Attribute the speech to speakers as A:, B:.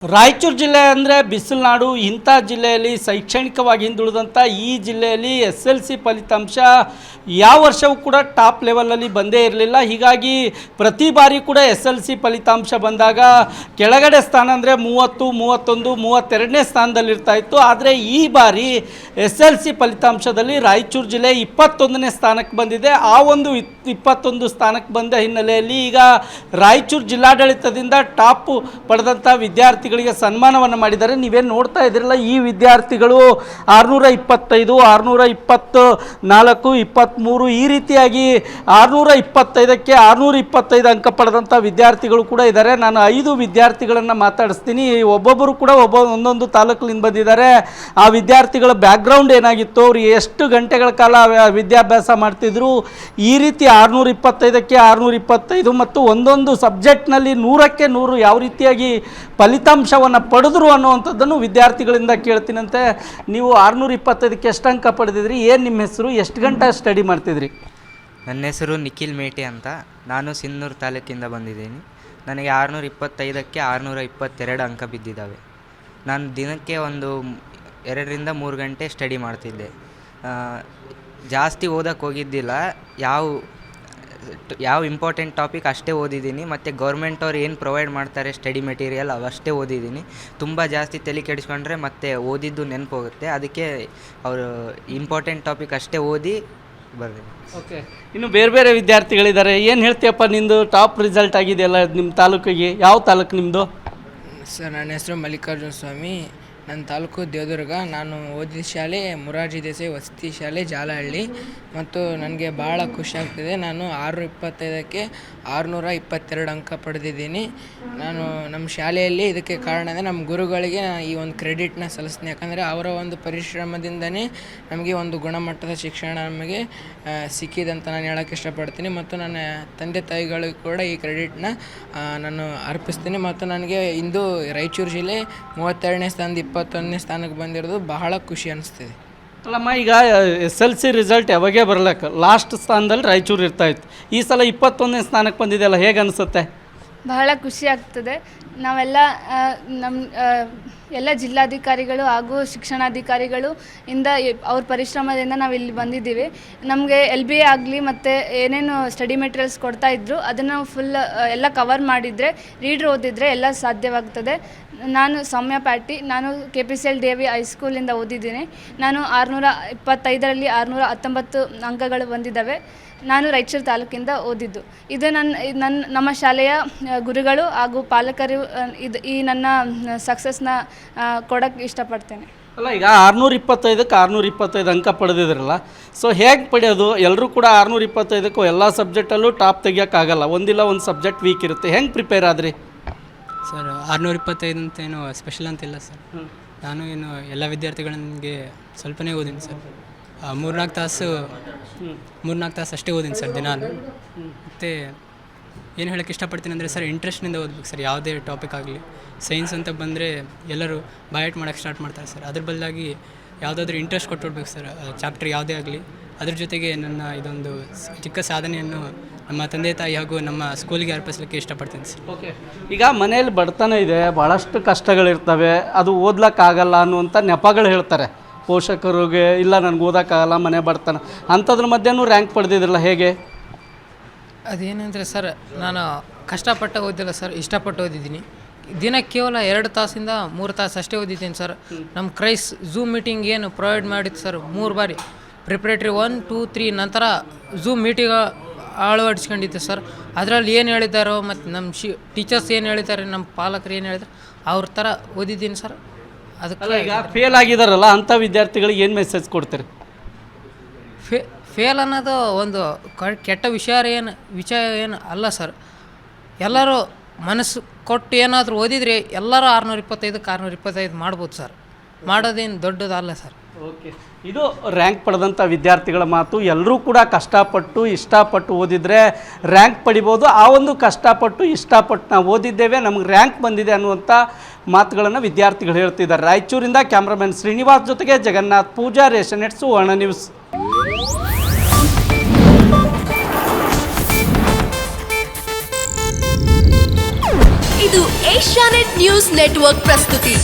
A: ರಾಯಚೂರು ಜಿಲ್ಲೆ ಅಂದರೆ ಬಿಸಿಲುನಾಡು. ಇಂಥ ಜಿಲ್ಲೆಯಲ್ಲಿ ಶೈಕ್ಷಣಿಕವಾಗಿ ಹಿಂದುಳಿದಂಥ ಈ ಜಿಲ್ಲೆಯಲ್ಲಿ SLC ಫಲಿತಾಂಶ ಯಾವ ವರ್ಷವೂ ಕೂಡ ಟಾಪ್ ಲೆವೆಲಲ್ಲಿ ಬಂದೇ ಇರಲಿಲ್ಲ. ಹೀಗಾಗಿ ಪ್ರತಿ ಬಾರಿ ಕೂಡ SLC ಫಲಿತಾಂಶ ಬಂದಾಗ ಕೆಳಗಡೆ ಸ್ಥಾನ ಅಂದರೆ 30, 31, 32ನೇ ಸ್ಥಾನದಲ್ಲಿರ್ತಾ ಇತ್ತು. ಆದರೆ ಈ ಬಾರಿ SLC ಫಲಿತಾಂಶದಲ್ಲಿ ರಾಯಚೂರು ಜಿಲ್ಲೆ 21ನೇ ಸ್ಥಾನಕ್ಕೆ ಬಂದಿದೆ. ಆ ಒಂದು 21 ಸ್ಥಾನಕ್ಕೆ ಬಂದ ಹಿನ್ನೆಲೆಯಲ್ಲಿ ಈಗ ರಾಯಚೂರು ಜಿಲ್ಲಾಡಳಿತದಿಂದ ಟಾಪ್ ಪಡೆದಂಥ ವಿದ್ಯಾರ್ಥಿಗಳಿಗೆ ಸನ್ಮಾನವನ್ನು ಮಾಡಿದ್ದಾರೆ. ನೀವೇನು ನೋಡ್ತಾ ಇದ್ದೀರಲ್ಲ, ಈ ವಿದ್ಯಾರ್ಥಿಗಳು 625, 624, 23 ಈ ರೀತಿಯಾಗಿ 625ಕ್ಕೆ 625 ಅಂಕ ಪಡೆದಂಥ ವಿದ್ಯಾರ್ಥಿಗಳು ಕೂಡ ಇದ್ದಾರೆ. ನಾನು 5 ವಿದ್ಯಾರ್ಥಿಗಳನ್ನು ಮಾತಾಡಿಸ್ತೀನಿ. ಒಬ್ಬೊಬ್ಬರು ಕೂಡ ಒಂದೊಂದು ತಾಲೂಕಿನಿಂದ ಬಂದಿದ್ದಾರೆ. ಆ ವಿದ್ಯಾರ್ಥಿಗಳ ಬ್ಯಾಕ್ಗ್ರೌಂಡ್ ಏನಾಗಿತ್ತು, ಅವರು ಎಷ್ಟು ಗಂಟೆಗಳ ಕಾಲ ವಿದ್ಯಾಭ್ಯಾಸ ಮಾಡ್ತಿದ್ರು, ಈ ರೀತಿ 625ಕ್ಕೆ 625 ಮತ್ತು ಒಂದೊಂದು ಸಬ್ಜೆಕ್ಟ್ನಲ್ಲಿ 100ಕ್ಕೆ 100 ಯಾವ ರೀತಿಯಾಗಿ ಫಲಿತಾಂಶವನ್ನು ಪಡೆದ್ರು ಅನ್ನುವಂಥದ್ದನ್ನು ವಿದ್ಯಾರ್ಥಿಗಳಿಂದ ಕೇಳ್ತೀನಂತೆ. ನೀವು 625ಕ್ಕೆ ಎಷ್ಟು ಅಂಕ ಪಡೆದಿದ್ರಿ, ಏನು ನಿಮ್ಮ ಹೆಸರು, ಎಷ್ಟು ಗಂಟೆ ಸ್ಟಡಿ ಮಾಡ್ತಿದ್ರಿ?
B: ನನ್ನ ಹೆಸರು ನಿಖಿಲ್ ಮೇಟಿ ಅಂತ. ನಾನು ಸಿನ್ನೂರು ತಾಲೂಕಿಂದ ಬಂದಿದ್ದೀನಿ. ನನಗೆ 625ಕ್ಕೆ 622 ಅಂಕ ಬಿದ್ದಿದ್ದಾವೆ. ನಾನು ದಿನಕ್ಕೆ ಒಂದು 2ರಿಂದ 3 ಗಂಟೆ ಸ್ಟಡಿ ಮಾಡ್ತಿದ್ದೆ. ಜಾಸ್ತಿ ಓದಕ್ಕೆ ಹೋಗಿದ್ದಿಲ್ಲ. ಯಾವ ಇಂಪಾರ್ಟೆಂಟ್ ಟಾಪಿಕ್ ಅಷ್ಟೇ ಓದಿದ್ದೀನಿ. ಮತ್ತು ಗೌರ್ಮೆಂಟ್ ಅವ್ರು ಏನು ಪ್ರೊವೈಡ್ ಮಾಡ್ತಾರೆ ಸ್ಟಡಿ ಮೆಟೀರಿಯಲ್ ಅವಷ್ಟೇ ಓದಿದ್ದೀನಿ. ತುಂಬ ಜಾಸ್ತಿ ತಲೆ ಕೆಡಿಸ್ಕೊಂಡ್ರೆ ಮತ್ತೆ ಓದಿದ್ದು ನೆನಪು ಹೋಗುತ್ತೆ. ಅದಕ್ಕೆ ಅವರು ಇಂಪಾರ್ಟೆಂಟ್ ಟಾಪಿಕ್ ಅಷ್ಟೇ ಓದಿ ಬರ್ತೀನಿ.
A: ಓಕೆ, ಇನ್ನು ಬೇರೆ ಬೇರೆ ವಿದ್ಯಾರ್ಥಿಗಳಿದ್ದಾರೆ. ಏನು ಹೇಳ್ತೀಯಪ್ಪ, ನಿಮ್ಮದು ಟಾಪ್ ರಿಸಲ್ಟ್ ಆಗಿದೆಯಲ್ಲ ನಿಮ್ಮ ತಾಲೂಕಿಗೆ? ಯಾವ ತಾಲೂಕು ನಿಮ್ಮದು?
C: ಸರ್, ನನ್ನ ಹೆಸರು ಮಲ್ಲಿಕಾರ್ಜುನ ಸ್ವಾಮಿ. ನನ್ನ ತಾಲೂಕು ದೇವದುರ್ಗ. ನಾನು ಓದಿದ ಶಾಲೆ ಮೊರಾರ್ಜಿ ದೇಸಾಯಿ ವಸತಿ ಶಾಲೆ ಜಾಲಹಳ್ಳಿ. ಮತ್ತು ನನಗೆ ಭಾಳ ಖುಷಿ ಆಗ್ತಿದೆ. ನಾನು 625ಕ್ಕೆ 622 ಅಂಕ ಪಡೆದಿದ್ದೀನಿ. ನಾನು ನಮ್ಮ ಶಾಲೆಯಲ್ಲಿ ಇದಕ್ಕೆ ಕಾರಣ ಅಂದರೆ ನಮ್ಮ ಗುರುಗಳಿಗೆ ಈ ಒಂದು ಕ್ರೆಡಿಟ್ನ ಸಲ್ಲಿಸ್ತೀನಿ. ಯಾಕಂದರೆ ಅವರ ಒಂದು ಪರಿಶ್ರಮದಿಂದನೇ ನಮಗೆ ಒಂದು ಗುಣಮಟ್ಟದ ಶಿಕ್ಷಣ ನಮಗೆ ಸಿಕ್ಕಿದೆ ಅಂತ ನಾನು ಹೇಳೋಕ್ಕೆ ಇಷ್ಟಪಡ್ತೀನಿ. ಮತ್ತು ನನ್ನ ತಂದೆ ತಾಯಿಗಳಿಗೂ ಕೂಡ ಈ ಕ್ರೆಡಿಟ್ನ ನಾನು ಅರ್ಪಿಸ್ತೀನಿ. ಮತ್ತು ನನಗೆ ಇಂದು ರಾಯಚೂರು ಜಿಲ್ಲೆ 32ನೇ ಸ್ಥಾನದ 21ನೇ ಸ್ಥಾನಕ್ಕೆ ಬಂದಿರೋದು ಬಹಳ ಖುಷಿ ಅನಿಸ್ತಿದೆ.
A: ಅಲ್ಲಮ್ಮ, ಈಗ SLC ರಿಸಲ್ಟ್ ಯಾವಾಗೇ ಬರ್ಲಕ್ಕೆ ಲಾಸ್ಟ್ ಸ್ಥಾನದಲ್ಲಿ ರಾಯಚೂರು ಇರ್ತಾಯಿತ್ತು. ಈ ಸಲ 21ನೇ ಸ್ಥಾನಕ್ಕೆ ಬಂದಿದೆಯಲ್ಲ, ಹೇಗೆ ಅನಿಸುತ್ತೆ?
D: ಬಹಳ ಖುಷಿ ಆಗ್ತದೆ. ನಾವೆಲ್ಲ ಎಲ್ಲ ಜಿಲ್ಲಾಧಿಕಾರಿಗಳು ಹಾಗೂ ಶಿಕ್ಷಣಾಧಿಕಾರಿಗಳು ಇಂದ ಅವ್ರ ಪರಿಶ್ರಮದಿಂದ ನಾವು ಇಲ್ಲಿ ಬಂದಿದ್ದೀವಿ. ನಮಗೆ LBA ಆಗಲಿ ಮತ್ತು ಏನೇನು ಸ್ಟಡಿ ಮೆಟೀರಿಯಲ್ಸ್ ಕೊಡ್ತಾಯಿದ್ರು ಅದನ್ನು ಫುಲ್ ಎಲ್ಲ ಕವರ್ ಮಾಡಿದರೆ, ರೀಡ್ರ್ ಓದಿದರೆ ಎಲ್ಲ ಸಾಧ್ಯವಾಗ್ತದೆ. ನಾನು ಸೌಮ್ಯ ಪ್ಯಾಟಿ. ನಾನು KPCL DAV ಹೈಸ್ಕೂಲಿಂದ ಓದಿದ್ದೀನಿ. ನಾನು 625ರಲ್ಲಿ 619 ಅಂಕಗಳು ಬಂದಿದ್ದಾವೆ. ನಾನು ರಾಯಚೂರು ತಾಲೂಕಿಂದ ಓದಿದ್ದು. ಇದು ನಮ್ಮ ಶಾಲೆಯ ಗುರುಗಳು ಹಾಗೂ ಪಾಲಕರು ಈ ನನ್ನ ಸಕ್ಸಸ್ನ ಕೊಡೋಕ್ಕೆ ಇಷ್ಟಪಡ್ತೇನೆ.
A: ಅಲ್ಲ, ಈಗ 625ಕ್ಕೆ 625 ಅಂಕ ಪಡೆದಿದ್ರಲ್ಲ, ಸೊ ಹೇಗೆ ಪಡೆಯೋದು? ಎಲ್ಲರೂ ಕೂಡ 625ಕ್ಕೂ ಎಲ್ಲ ಸಬ್ಜೆಕ್ಟಲ್ಲೂ ಟಾಪ್ ತೆಗಿಯೋಕ್ಕಾಗಲ್ಲ. ಒಂದಿಲ್ಲ ಒಂದು ಸಬ್ಜೆಕ್ಟ್ ವೀಕ್ ಇರುತ್ತೆ. ಹೆಂಗೆ ಪ್ರಿಪೇರ್ ಆದ್ರಿ?
E: ಸರ್, 625 ಅಂತೇನು ಸ್ಪೆಷಲ್ ಅಂತಿಲ್ಲ ಸರ್. ನಾನು ಏನು ಎಲ್ಲ ವಿದ್ಯಾರ್ಥಿಗಳಿಗೆ ಸ್ವಲ್ಪನೇ ಓದೀನಿ ಸರ್. 3-4 ತಾಸು ಅಷ್ಟೇ ಓದೀನಿ ಸರ್ ದಿನಾಲು. ಮತ್ತು ಏನು ಹೇಳೋಕ್ಕೆ ಇಷ್ಟಪಡ್ತೀನಿ ಅಂದರೆ ಸರ್, ಇಂಟ್ರೆಸ್ಟ್ನಿಂದ ಓದ್ಬೇಕು ಸರ್. ಯಾವುದೇ ಟಾಪಿಕ್ ಆಗಲಿ, ಸೈನ್ಸ್ ಅಂತ ಬಂದರೆ ಎಲ್ಲರೂ ಬಯಾಟ್ ಮಾಡೋಕ್ಕೆ ಸ್ಟಾರ್ಟ್ ಮಾಡ್ತಾರೆ ಸರ್. ಅದ್ರ ಬದಲಾಗಿ ಯಾವುದಾದ್ರೂ ಇಂಟ್ರೆಸ್ಟ್ ಕೊಟ್ಟುಬಿಡ್ಬೇಕು ಸರ್. ಚಾಪ್ಟರ್ ಯಾವುದೇ ಆಗಲಿ. ಅದ್ರ ಜೊತೆಗೆ ನನ್ನ ಇದೊಂದು ಚಿಕ್ಕ ಸಾಧನೆಯನ್ನು ನಮ್ಮ ತಂದೆ ತಾಯಿ ಹಾಗೂ ನಮ್ಮ ಸ್ಕೂಲಿಗೆ ಅರ್ಪಿಸಲಿಕ್ಕೆ ಇಷ್ಟಪಡ್ತೀನಿ ಸರ್.
A: ಓಕೆ, ಈಗ ಮನೇಲಿ ಬಡತನ ಇದೆ, ಭಾಳಷ್ಟು ಕಷ್ಟಗಳಿರ್ತವೆ, ಅದು ಓದ್ಲಿಕ್ಕಾಗಲ್ಲ ಅನ್ನುವಂಥ ನೆಪಗಳು ಹೇಳ್ತಾರೆ ಪೋಷಕರಿಗೆ. ಇಲ್ಲ, ನನಗೆ ಓದೋಕ್ಕಾಗಲ್ಲ, ಮನೆ ಬಡತನ, ಅಂಥದ್ರ ಮಧ್ಯೆನೂ ರ್ಯಾಂಕ್ ಪಡೆದಿದ್ರಲ್ಲ, ಹೇಗೆ?
C: ಅದೇನಂದರೆ ಸರ್, ನಾನು ಕಷ್ಟಪಟ್ಟು ಓದಿಲ್ಲ ಸರ್, ಇಷ್ಟಪಟ್ಟು ಓದಿದ್ದೀನಿ. ದಿನ ಕೇವಲ 2 ತಾಸಿಂದ 3 ತಾಸು ಅಷ್ಟೇ ಓದಿದ್ದೀನಿ ಸರ್. ನಮ್ಮ ಕ್ರೈಸ್ ಝೂಮ್ ಮೀಟಿಂಗ್ ಏನು ಪ್ರೊವೈಡ್ ಮಾಡಿತ್ತು ಸರ್, 3 ಬಾರಿ ಪ್ರಿಪ್ರೇಟ್ರಿ 1, 2, 3 ನಂತರ ಝೂಮ್ ಮೀಟಿಂಗ್ ಅಳವಡಿಸ್ಕೊಂಡಿದ್ದೆ ಸರ್. ಅದರಲ್ಲಿ ಏನು ಹೇಳಿದ್ದಾರೋ ಮತ್ತು ನಮ್ಮ ಟೀಚರ್ಸ್ ಏನು ಹೇಳಿದ್ದಾರೆ, ನಮ್ಮ ಪಾಲಕರು ಏನು ಹೇಳಿದ್ದಾರೆ, ಅವ್ರ ಥರ ಓದಿದ್ದೀನಿ ಸರ್. ಅದಕ್ಕೆ
A: ಈಗ ಫೇಲ್ ಆಗಿದಾರಲ್ಲ ಅಂಥ ವಿದ್ಯಾರ್ಥಿಗಳಿಗೆ ಏನು ಮೆಸೇಜ್ ಕೊಡ್ತೀರಿ?
C: ಫೇಲ್ ಅನ್ನೋದು ಒಂದು ಕೆಟ್ಟ ವಿಷಯ ಏನು ಅಲ್ಲ ಸರ್. ಎಲ್ಲರೂ ಮನಸ್ಸು ಕೊಟ್ಟು ಏನಾದರೂ ಓದಿದರೆ ಎಲ್ಲರೂ 625ಕ್ಕೆ 625 ಮಾಡ್ಬೋದು ಸರ್. ಮಾಡೋದೇನು ದೊಡ್ಡದಲ್ಲ ಸರ್.
A: ಓಕೆ, ಇದು ರ್ಯಾಂಕ್ ಪಡೆದಂಥ ವಿದ್ಯಾರ್ಥಿಗಳ ಮಾತು. ಎಲ್ಲರೂ ಕೂಡ ಕಷ್ಟಪಟ್ಟು ಇಷ್ಟಪಟ್ಟು ಓದಿದರೆ ರ್ಯಾಂಕ್ ಪಡಿಬೋದು. ಆ ಒಂದು ಕಷ್ಟಪಟ್ಟು ಇಷ್ಟಪಟ್ಟು ನಾವು ಓದಿದ್ದೇವೆ, ನಮಗೆ ರ್ಯಾಂಕ್ ಬಂದಿದೆ ಅನ್ನುವಂಥ ಮಾತುಗಳನ್ನು ವಿದ್ಯಾರ್ಥಿಗಳು ಹೇಳ್ತಿದ್ದಾರೆ. ರಾಯಚೂರಿಂದ ಕ್ಯಾಮ್ರಾಮನ್ ಶ್ರೀನಿವಾಸ್ ಜೊತೆಗೆ ಜಗನ್ನಾಥ್ ಪೂಜಾರಿ, ಏಷ್ಯಾನೆಟ್ ಸುವರ್ಣ ನ್ಯೂಸ್.
F: ಇದು ಏಷ್ಯಾನೆಟ್ ನ್ಯೂಸ್ ನೆಟ್ವರ್ಕ್ ಪ್ರಸ್ತುತಿ.